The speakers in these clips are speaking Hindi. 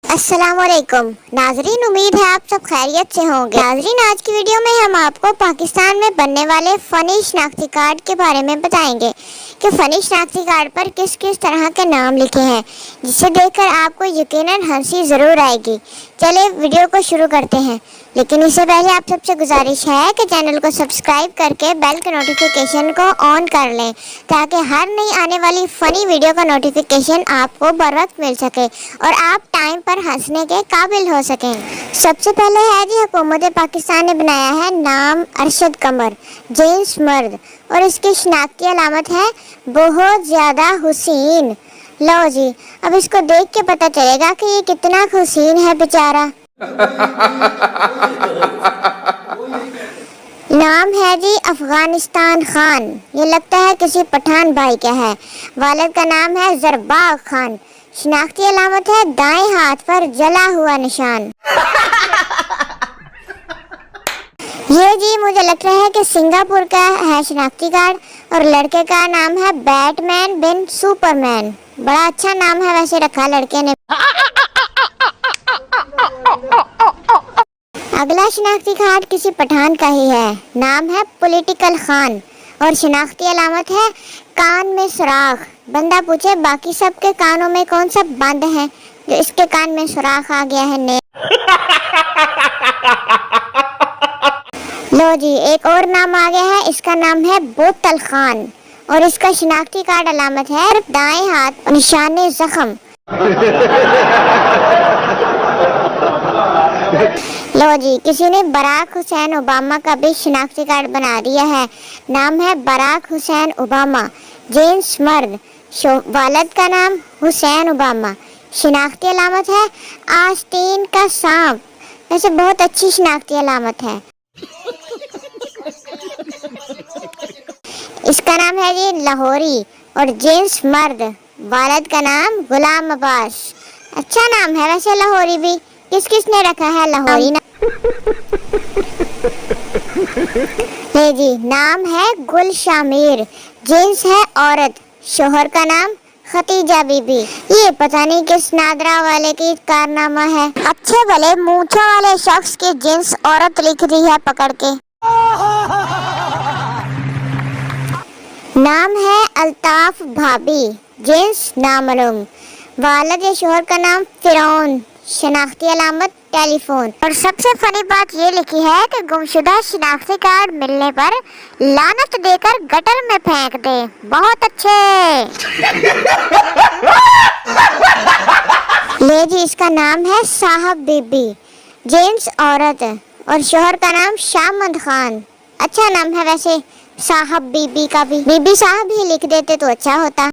अस्सलामुअलैकुम नाजरीन, उम्मीद है आप सब खैरियत से होंगे। नाजरीन, आज की वीडियो में हम आपको पाकिस्तान में बनने वाले फ़नी शनाख्ती कार्ड के बारे में बताएंगे कि फ़नी शनाख्ती कार्ड पर किस किस तरह के नाम लिखे हैं, जिसे देखकर आपको यकीनन हंसी ज़रूर आएगी। चलिए वीडियो को शुरू करते हैं, लेकिन इससे पहले आप सबसे गुजारिश है कि चैनल को सब्सक्राइब करके बेल के नोटिफिकेशन को ऑन कर लें, ताकि हर नई आने वाली फ़नी वीडियो का नोटिफिकेशन आपको बर वक्त मिल सके और आप टाइम पर हंसने के काबिल हो सकें। सबसे पहले है जी, हुकूमत पाकिस्तान ने बनाया है नाम अरशद कमर, जेंट्स मर्द, और इसकी शनाख्ती अलामत है बहुत ज़्यादा हुसीन। लो जी, अब इसको देख के पता चलेगा कि ये कितना हुसीन है बेचारा। नाम है जी अफगानिस्तान खान, ये लगता है किसी पठान भाई का है। वालिद का नाम है जरबाग खान। शनाख्ती अलामत है दाएं हाथ पर जला हुआ निशान। ये जी मुझे लग रहा है कि सिंगापुर का है शनाख्ती कार्ड, और लड़के का नाम है बैटमैन बिन सुपरमैन। बड़ा अच्छा नाम है वैसे रखा लड़के ने। अगला शनाख्ती कार्ड किसी पठान का ही है। नाम है पॉलिटिकल खान, और शनाख्ती अलामत है कान में सुराख। बंदा पूछे बाकी सब के कानों में कौन सा बंद है जो इसके कान में सुराख आ गया है ने। लो जी, एक और नाम आ गया है। इसका नाम है बोतल खान, और इसका शनाख्ती कार्ड अलामत है दाएं हाथ निशाने जख्म। लो जी, किसी ने बराक हुसैन ओबामा का भी शनाख्ती कार्ड बना दिया है। नाम है बराक हुसैन ओबामा, जेंट्स मर्द, वालिद का नाम हुसैन ओबामा। शनाख्ती अलामत है आस्तीन का सांप। वैसे बहुत अच्छी शनाख्ती अलामत है। इसका नाम है जी लाहौरी, और जेंट्स मर्द, वालिद का नाम गुलाम अब्बास। अच्छा नाम है वैसे लाहौरी भी, किसने रखा है लाहौरी ना। ले जी, नाम है गुल शामिर, जेंट्स है औरत, शोहर का नाम खतीजा बीबी। ये पता नहीं किस नादरा वाले की कारनामा है। अच्छे भले मूंछों वाले शख्स की जेंट्स औरत लिख दी है पकड़ के। नाम है अल्ताफ भाभी, जेंट्स नामालूम, वालिद या शोहर का नाम फिरौन। शनाख्ती अलामत टेलीफोन। और सबसे फनी बात ये लिखी है कि गुमशुदा शनाख्ती कार्ड मिलने पर लानत देकर गटर में फेंक दे। बहुत अच्छे। ले जी, इसका नाम है साहब बीबी, जेंट्स औरत, और शोहर का नाम शामद खान। अच्छा नाम है वैसे साहब बीबी का भी। बीबी साहब ही लिख देते तो अच्छा होता।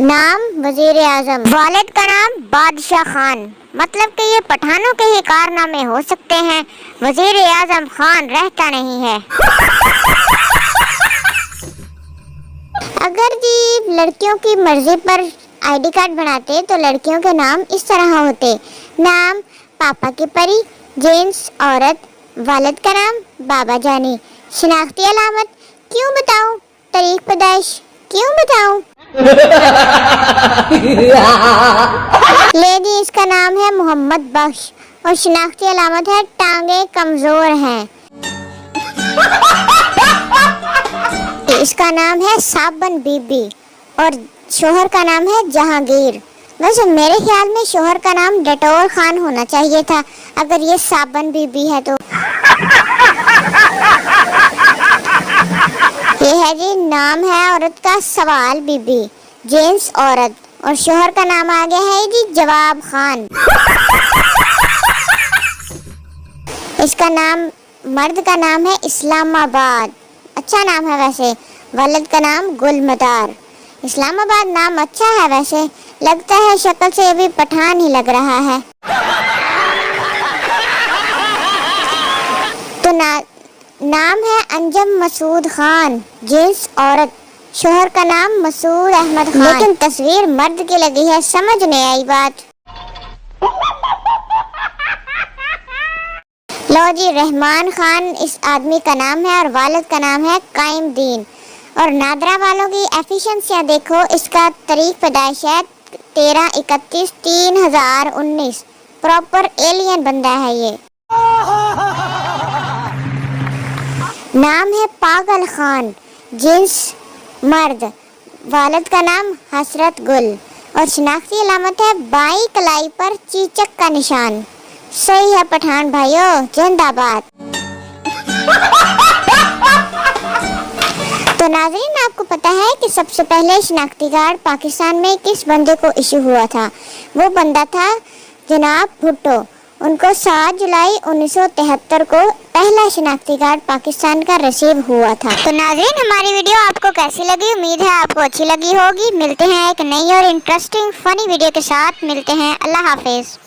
नाम वजीर आजम, वालिद का नाम बादशाह खान। मतलब कि ये पठानों के ही कारनामे हो सकते हैं, वजीर आजम खान रहता नहीं है। अगर जी लड़कियों की मर्जी पर आईडी कार्ड बनाते तो लड़कियों के नाम इस तरह होते। नाम पापा की परी, जेंट्स औरत, वालिद का नाम बाबा जानी। शनाख्ती अलामत क्यों बताऊं, तारीख पैदाइश क्यों बताऊं। लेडी, इसका नाम है मोहम्मद बख्श, और शनाख्ती अलामत है टांगे कमजोर हैं। इसका नाम है साबन बीबी, और शोहर का नाम है जहांगीर। वैसे मेरे ख्याल में शोहर का नाम डटोर खान होना चाहिए था, अगर ये साबन बीबी है तो। ये है जी, नाम है औरत का सवाल बीबी, जेंट्स औरत, और शोहर का नाम आ गया है जी जवाब खान। इसका नाम, मर्द का नाम है इस्लामाबाद। अच्छा नाम है वैसे। वालिद का नाम गुलमदार। इस्लामाबाद नाम अच्छा है वैसे, लगता है शक्ल से भी पठान ही लग रहा है। तो नाम है अंजम मसूद खान, जेंट्स औरत, शोहर का नाम मसूद अहमद खान। लेकिन तस्वीर मर्द की लगी है, समझ नहीं आई बात। लो जी, रहमान खान इस आदमी का नाम है, और वालिद का नाम है कायम दीन। और नादरा वालों की एफिशिएंसियां देखो, इसका तारीख पैदाइश है 13/31/2019। प्रॉपर एलियन बंदा है ये। नाम है पागल खान, जिन्स मर्द, वालिद का नाम हसरत गुल और शनाख्ती अलामत है बाई कलाई पर चीचक का निशान। सही है पठान भाइयों, जिंदाबाद। तो नाज़रीन, आपको पता है कि सबसे पहले शनाख्ती कार्ड पाकिस्तान में किस बंदे को इशू हुआ था? वो बंदा था जनाब भुट्टो। उनको 7 जुलाई 1973 को पहला शनाख्ती कार्ड पाकिस्तान का रिसीव हुआ था। तो नाज़रीन, हमारी वीडियो आपको कैसी लगी? उम्मीद है आपको अच्छी लगी होगी। मिलते हैं एक नई और इंटरेस्टिंग फनी वीडियो के साथ। मिलते हैं। अल्लाह हाफिज।